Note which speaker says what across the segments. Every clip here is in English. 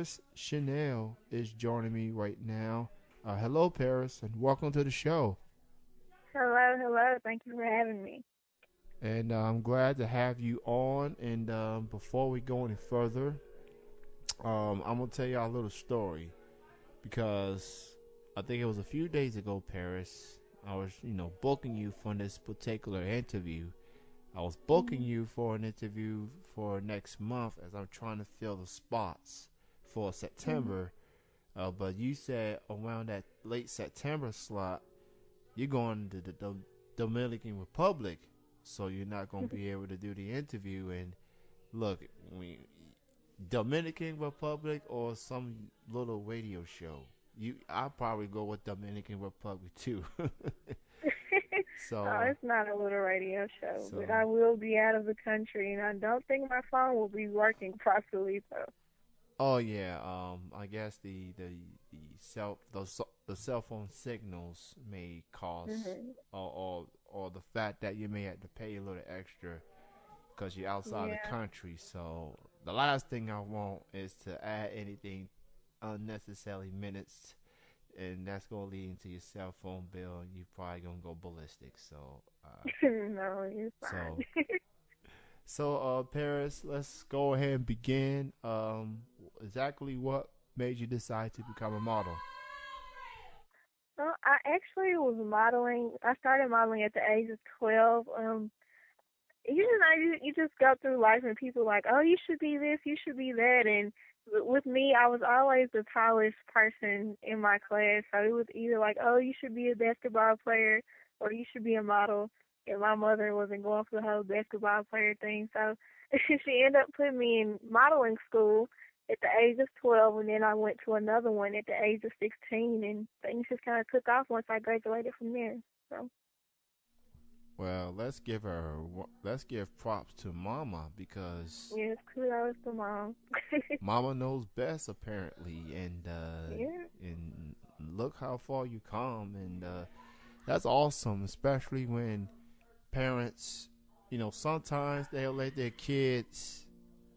Speaker 1: Paris Chanel is joining me right now. Hello, Paris, and welcome to the show.
Speaker 2: Hello, hello. Thank you for having me.
Speaker 1: And I'm glad to have you on. And before we go any further, I'm gonna tell y'all a little story because I think it was a few days ago, Paris. I was, booking you for this particular interview. I was booking
Speaker 2: Mhm.
Speaker 1: you for an interview for next month as I'm trying to fill the spots for
Speaker 2: Mhm.
Speaker 1: September. But you said around that late September slot, you're going to the Dominican Republic, so you're not going to be able to do the interview. And look, Dominican Republic or some little radio show. I'll probably go with Dominican Republic too.
Speaker 2: Oh,
Speaker 1: so,
Speaker 2: it's not a little radio show, but
Speaker 1: so
Speaker 2: I will be out of the country, and I don't think my phone will be working properly. So,
Speaker 1: Oh yeah, I guess the the cell phone signals may cause
Speaker 2: hmm
Speaker 1: or the fact that you may have to pay a little extra because you're outside the
Speaker 2: yeah,
Speaker 1: country. So the last thing I want is to add anything unnecessary minutes, and that's gonna lead into your cell phone bill, and you're probably gonna go ballistic.
Speaker 2: no, you're
Speaker 1: So
Speaker 2: fine.
Speaker 1: Paris, let's go ahead and begin. Exactly what made you decide to become a model?
Speaker 2: Well, I actually was modeling. I started modeling at the age of 12. You just go through life and people like, oh, you should be this, you should be that, and with me, I was always the tallest person in my class, so it was either like, oh, you should be a basketball player or you should be a model, and my mother wasn't going for the whole basketball player thing, so she ended up putting me in modeling school at the age of 12, and then I went to another one at the age of 16, and things just kind of took off once I graduated from there. So
Speaker 1: Well, let's give props to Mama because
Speaker 2: yes, kudos to mom.
Speaker 1: Mama knows best apparently,
Speaker 2: Yeah.
Speaker 1: and look how far you come, and that's awesome, especially when parents, sometimes they'll let their kids,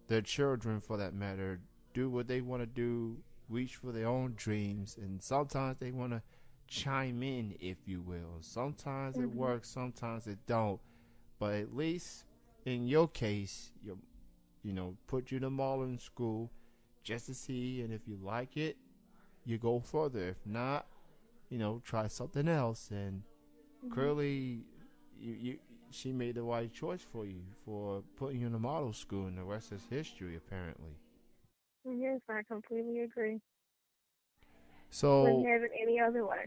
Speaker 1: their children for that matter, do what they want to do, reach for their own dreams, and sometimes they want to chime in, if you will. Sometimes it
Speaker 2: Mhm.
Speaker 1: works, sometimes it don't. But at least in your case, put you in a modeling school just to see, and if you like it, you go further. If not, try something else. And
Speaker 2: Mhm.
Speaker 1: clearly, you she made the right choice for you for putting you in a model school, and the rest is history, apparently.
Speaker 2: Yes, I completely agree. Wouldn't
Speaker 1: So,
Speaker 2: have it any other way.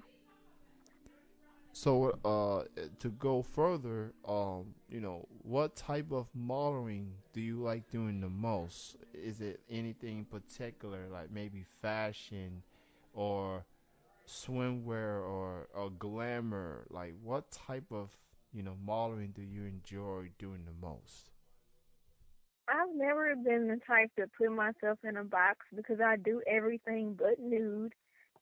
Speaker 1: to go further, what type of modeling do you like doing the most? Is it anything particular, like maybe fashion, or swimwear, or glamour? Like, what type of modeling do you enjoy doing the most?
Speaker 2: I've never been the type to put myself in a box because I do everything but nude.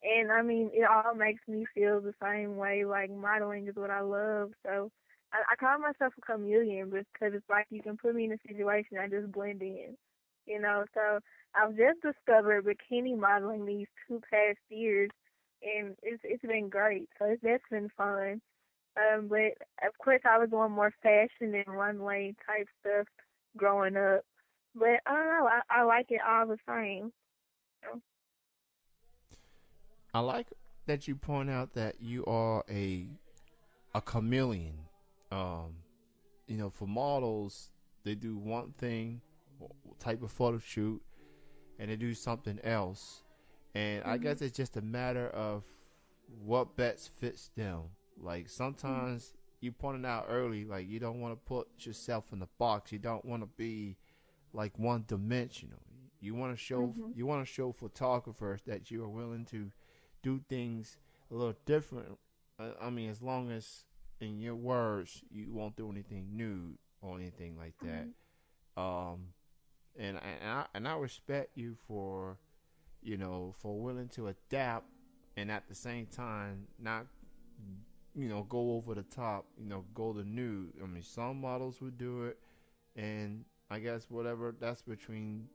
Speaker 2: And I mean, it all makes me feel the same way. Like modeling is what I love. So I call myself a chameleon because it's like you can put me in a situation, I just blend in. So I've just discovered bikini modeling these 2 past years, and it's been great. So that's been fun. But of course, I was doing more fashion and runway type stuff growing up. But I don't know, I like it all the same. So,
Speaker 1: I like that you point out that you are a chameleon. Um, for models, they do one thing, type of photo shoot, and they do something else. And I
Speaker 2: mhm,
Speaker 1: guess it's just a matter of what best fits them. Like
Speaker 2: mhm,
Speaker 1: sometimes you pointed out early, like you don't want to put yourself in the box. You don't want to be like one dimensional.
Speaker 2: mhm,
Speaker 1: You want to show photographers that you are willing to do things a little different. I mean, as long as in your words you won't do anything nude or anything like that.
Speaker 2: mhm,
Speaker 1: Um, and I respect you for for willing to adapt and at the same time not go over the top, go the nude. I mean, some models would do it, and I guess whatever that's between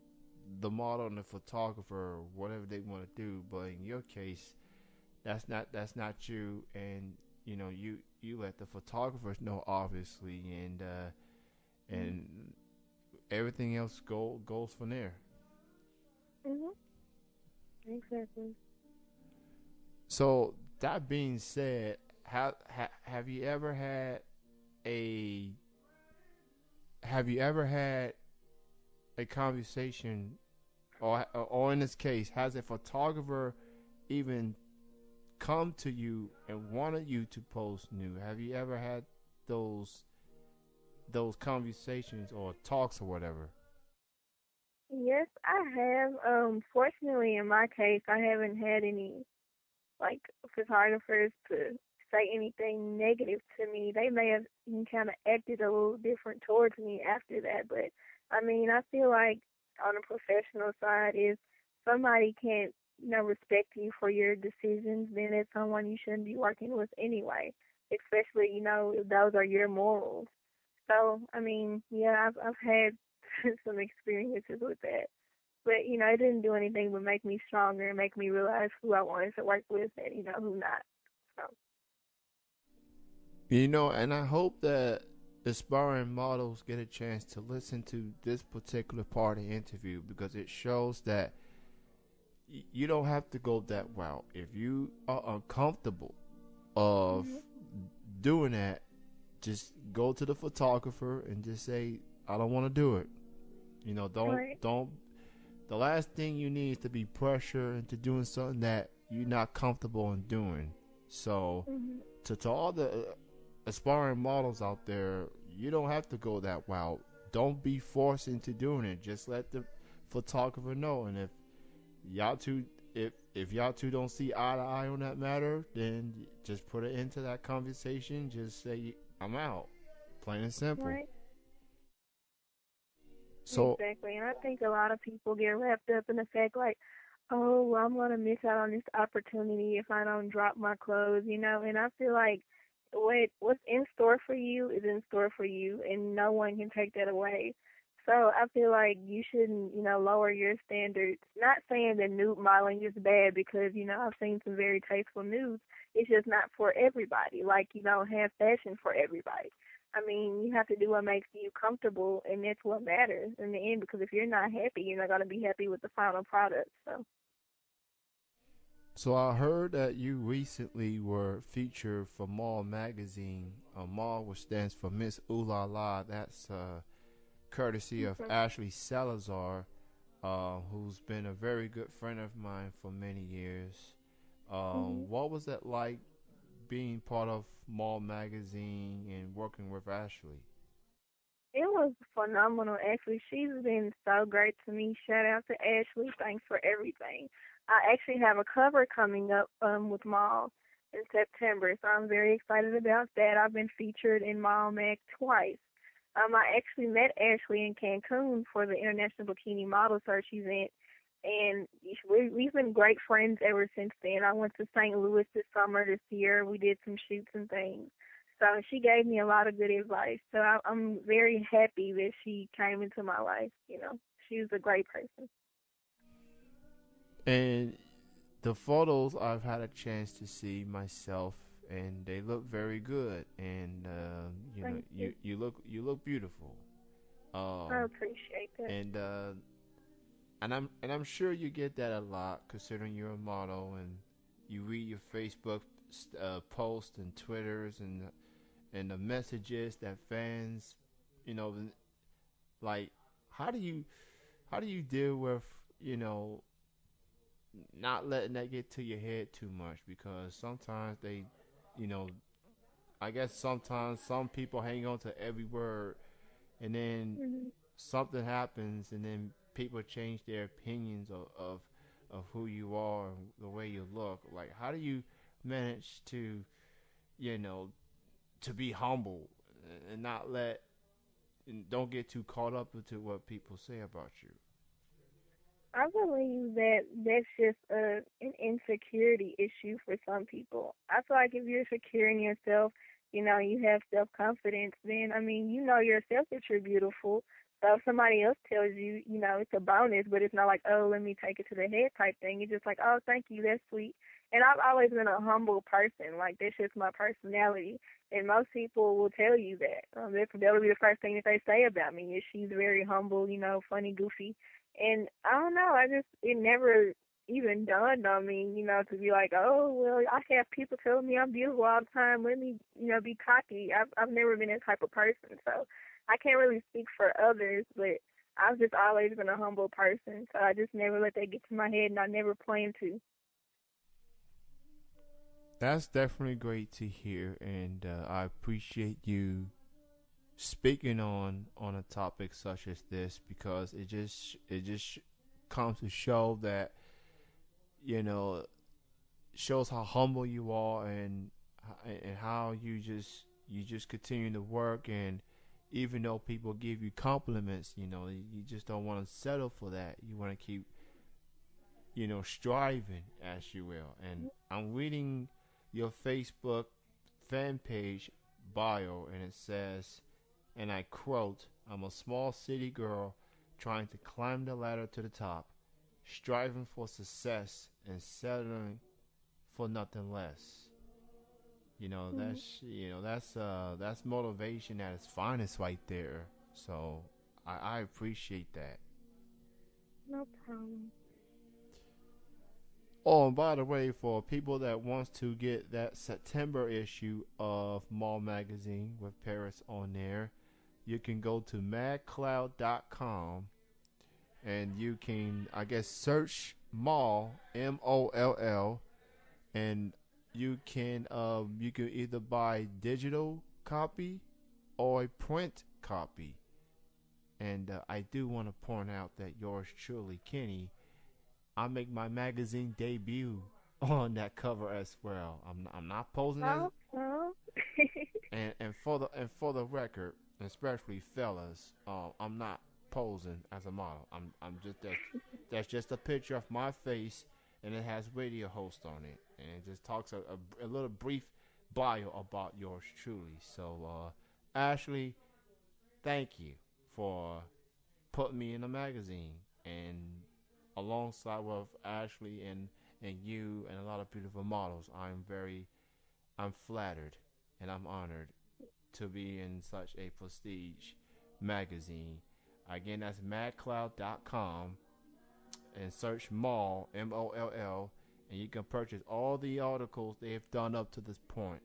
Speaker 1: the model and the photographer, whatever they want to do. But in your case, that's not you, and you let the photographers know, obviously, and everything else goes from there.
Speaker 2: Mhm. Exactly.
Speaker 1: So that being said, have you ever had a have you ever had a conversation, or in this case, has a photographer even come to you and wanted you to post new? Have you ever had those those conversations or talks or whatever?
Speaker 2: Yes, I have. Fortunately, in my case, I haven't had any like photographers to say anything negative to me. They may have kind of acted a little different towards me after that, but I mean, I feel like on a professional side, if somebody can't, respect you for your decisions, then it's someone you shouldn't be working with anyway. Especially, if those are your morals. So, I mean, yeah, I've had some experiences with that. But, it didn't do anything but make me stronger and make me realize who I wanted to work with and, who not. So,
Speaker 1: And I hope that aspiring models get a chance to listen to this particular part of the interview, because it shows that you don't have to go that route. If you are uncomfortable of
Speaker 2: hmm
Speaker 1: doing that, just go to the photographer and just say, I don't want to do it. Don't
Speaker 2: right.
Speaker 1: don't the last thing you need is to be pressure into doing something that you're not comfortable in doing. So
Speaker 2: hmm
Speaker 1: to all the aspiring models out there, you don't have to go that route. Don't be forced into doing it. Just let the photographer know. And y'all two if y'all two don't see eye to eye on that matter, then just put it into that conversation. Just say, I'm out. Plain and simple.
Speaker 2: Right.
Speaker 1: So
Speaker 2: Exactly. And I think a lot of people get wrapped up in the fact like, oh, well, I'm gonna miss out on this opportunity if I don't drop my clothes. And I feel like what's in store for you is in store for you, and no one can take that away. So I feel like you shouldn't, lower your standards. Not saying that nude modeling is bad because, I've seen some very tasteful nudes. It's just not for everybody. Like you don't have fashion for everybody. I mean, you have to do what makes you comfortable, and that's what matters in the end. Because if you're not happy, you're not gonna be happy with the final product. So,
Speaker 1: So I heard that you recently were featured for Mall magazine. Mall, which stands for Miss Ooh La La. That's courtesy of
Speaker 2: mhm,
Speaker 1: Ashley Salazar, who's been a very good friend of mine for many years.
Speaker 2: mhm.
Speaker 1: What was it like being part of Mall magazine and working with Ashley?
Speaker 2: It was phenomenal. Actually, she's been so great to me. Shout out to Ashley. Thanks for everything. I actually have a cover coming up with Mall in September, so I'm very excited about that. I've been featured in Mall Mag twice. I actually met Ashley in Cancun for the International Bikini Model Search event, and we've been great friends ever since then. I went to St. Louis this summer to see her. We did some shoots and things. So she gave me a lot of good advice. So I'm very happy that she came into my life. She was a great person.
Speaker 1: And the photos I've had a chance to see myself, and they look very good. And
Speaker 2: Thank you.
Speaker 1: you look beautiful.
Speaker 2: I
Speaker 1: Um,
Speaker 2: appreciate that.
Speaker 1: and I'm sure you get that a lot, considering you're a model and you read your Facebook posts and Twitters and the messages that fans, you know, like how do you how do you deal with you know not letting that get to your head too much, because sometimes they, you know, I guess sometimes some people hang on to every word, and then
Speaker 2: hmm
Speaker 1: something happens, and then people change their opinions of who you are and the way you look. Like, how do you manage to, you know, to be humble and not let and don't get too caught up into what people say about you?
Speaker 2: I believe that that's just an insecurity issue for some people. I feel like if you're secure in yourself, you have self confidence, then I mean, you know yourself that you're beautiful. So if somebody else tells you, you know, it's a bonus, but it's not like, oh, let me take it to the head type thing. It's just like, oh, thank you, that's sweet. And I've always been a humble person. Like, that's just my personality. And most people will tell you that. That'll be the first thing that they say about me is she's very humble, you know, funny, goofy. And I don't know, it never even dawned on me, you know, to be like, oh, well, I have people telling me I'm beautiful all the time. Let me, you know, be cocky. I've never been that type of person. So I can't really speak for others, but I've just always been a humble person. So I just never let that get to my head, and I never plan to.
Speaker 1: That's definitely great to hear, and I appreciate you speaking on a topic such as this because it just comes to show that you know shows how humble you are and how you just continue to work and even though people give you compliments, you just don't want to settle for that. You want to keep striving as you will. And I'm reading your Facebook fan page bio and it says, and I quote, I'm a small city girl trying to climb the ladder to the top, striving for success and settling for nothing less.
Speaker 2: Mm-hmm.
Speaker 1: That's motivation at its finest right there. So I appreciate that.
Speaker 2: No problem.
Speaker 1: Oh, and by the way, for people that wants to get that September issue of Mall Magazine with Paris on there, you can go to madcloud.com and you can, I guess, search Mall Moll, and you can either buy digital copy or a print copy. And I do want to point out that yours truly, Kenny, I make my magazine debut on that cover as well. I'm not posing as
Speaker 2: Oh, oh.
Speaker 1: and for the record, especially fellas, I'm not posing as a model. I'm just that's just a picture of my face, and it has radio host on it, and it just talks a little brief bio about yours truly. So, Ashley, thank you for putting me in a magazine, and alongside with Ashley and you and a lot of beautiful models, I'm flattered and I'm honored to be in such a prestige magazine. Again, that's madcloud.com and search Mall Moll, and you can purchase all the articles they have done up to this point,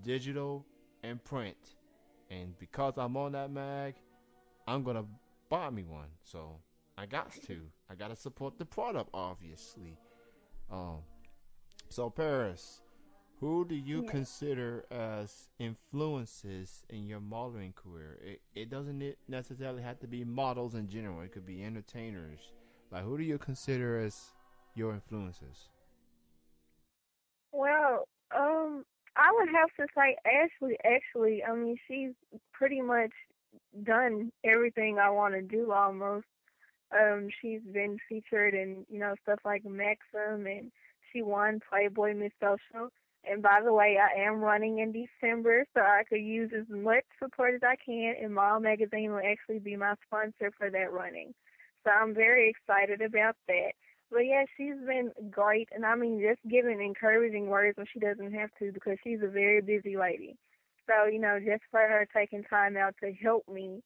Speaker 1: digital and print. And because I'm on that mag, I'm gonna buy me one. So I gotta support the product, obviously. Um, so Paris, who do you
Speaker 2: Yeah.
Speaker 1: consider as influences in your modeling career? It doesn't necessarily have to be models in general. It could be entertainers. Like, who do you consider as your influences?
Speaker 2: Well, I would have to say Ashley. Actually, I mean, she's pretty much done everything I want to do almost. She's been featured in, you know, stuff like Maxim, and she won Playboy Miss Social. And by the way, I am running in December, so I could use as much support as I can, and Mall Magazine will actually be my sponsor for that running. So I'm very excited about that. But yeah, she's been great, and I mean, just giving encouraging words when she doesn't have to because she's a very busy lady. So, you know, just for her taking time out to help me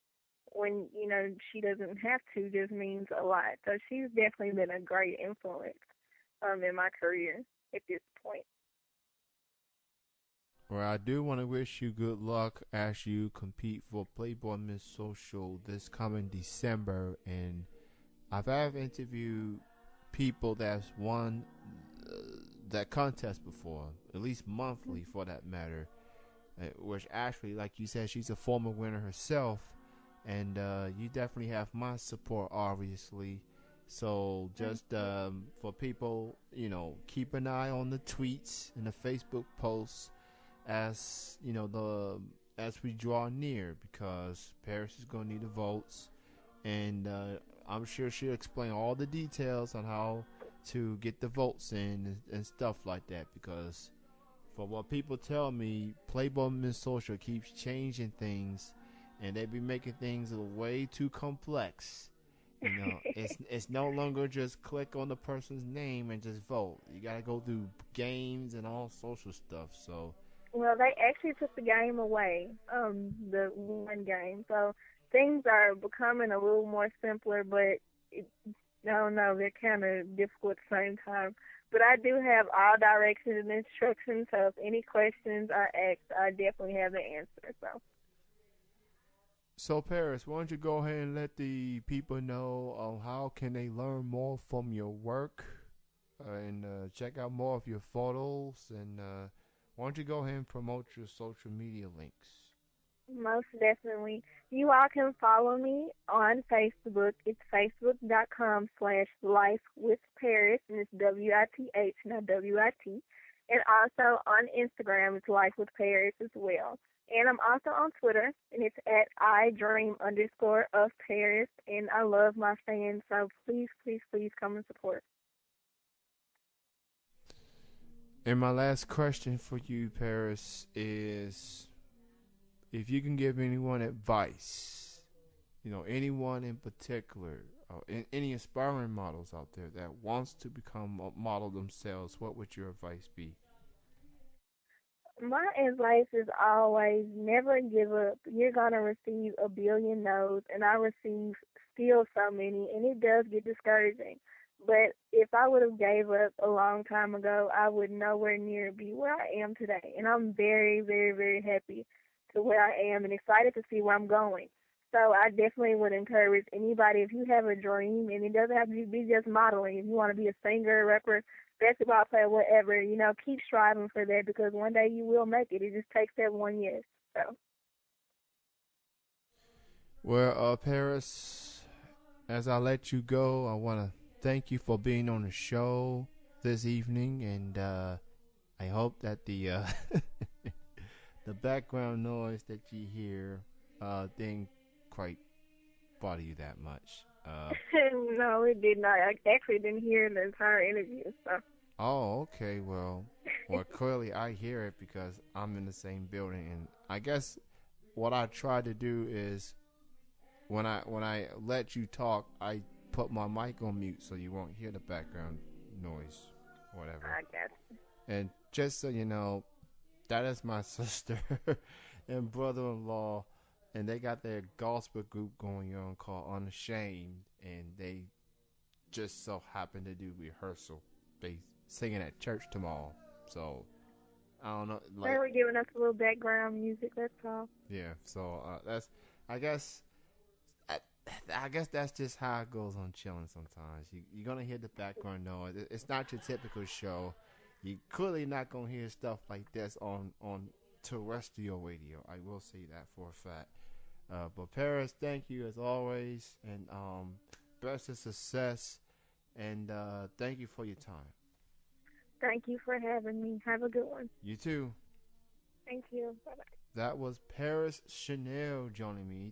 Speaker 2: when, you know, she doesn't have to just means a lot. So she's definitely been a great influence in my career at this point.
Speaker 1: Well, I do want to wish you good luck as you compete for Playboy Miss Social this coming December. And I've interviewed people that's won uh, that contest before, at least monthly for that matter. Which Ashley, like you said, she's a former winner herself, and you definitely have my support, obviously. So
Speaker 2: Thank
Speaker 1: just
Speaker 2: you.
Speaker 1: for people, keep an eye on the tweets and the Facebook posts as as we draw near because Paris is going to need the votes, and I'm sure she'll explain all the details on how to get the votes in and stuff like that because for what people tell me, Playboy Miss Social keeps changing things, and they be making things way too complex. You know, it's no longer just click on the person's name and just vote. You gotta go through games and all social stuff. So
Speaker 2: Well, they actually took the game away, the one game. So things are becoming a little more simpler, but it, I don't know, they're kind of difficult at the same time. But I do have all directions and instructions, so if any questions are asked, I definitely have the answer. So,
Speaker 1: So Paris, why don't you go ahead and let the people know how can they learn more from your work and check out more of your photos and why don't you go ahead and promote your social media links?
Speaker 2: most definitely, you all can follow me on Facebook. It's facebook.com/life with Paris, and it's WITH, not WIT. And also on Instagram, it's Life with Paris as well. And I'm also on Twitter, and it's at @idream_of Paris. And I love my fans, so please, please, please come and support.
Speaker 1: And my last question for you, Paris, is if you can give anyone advice, you know, anyone in particular, any aspiring models out there that wants to become a model themselves, what would your advice be?
Speaker 2: My advice is always never give up. You're going to receive a billion no's, and I receive still so many, and it does get discouraging. But if I would have gave up a long time ago, I would nowhere near be where I am today. And I'm very, very, very happy to where I am and excited to see where I'm going. So I definitely would encourage anybody, if you have a dream, and it doesn't have to be just modeling. If you want to be a singer, rapper, basketball player, whatever, keep striving for that because one day you will make it. It just takes that 1 year. So.
Speaker 1: Well, Paris, as I let you go, I want to thank you for being on the show this evening, and I hope that the the background noise that you hear didn't quite bother you that much.
Speaker 2: No, it did not. I actually didn't hear the entire interview. So.
Speaker 1: Oh, okay. Well, clearly I hear it because I'm in the same building, and I guess what I try to do is when I let you talk, I put my mic on mute so you won't hear the background noise, whatever.
Speaker 2: I guess.
Speaker 1: And just so you know, that is my sister and brother-in-law, and they got their gospel group going on called Unashamed, and they just so happen to do rehearsal. They singing at church tomorrow, so I don't know. Like,
Speaker 2: they were giving us a little background music. That's all.
Speaker 1: yeah, so that's I guess. I guess that's just how it goes on chilling sometimes. You're going to hear the background noise. It's not your typical show. You're clearly not going to hear stuff like this on terrestrial radio. I will say that for a fact. But Paris, thank you as always. And best of success. And thank you for your time.
Speaker 2: Thank you for having me. Have a good one.
Speaker 1: You too.
Speaker 2: Thank you. Bye-bye.
Speaker 1: That was Paris Chanel joining me.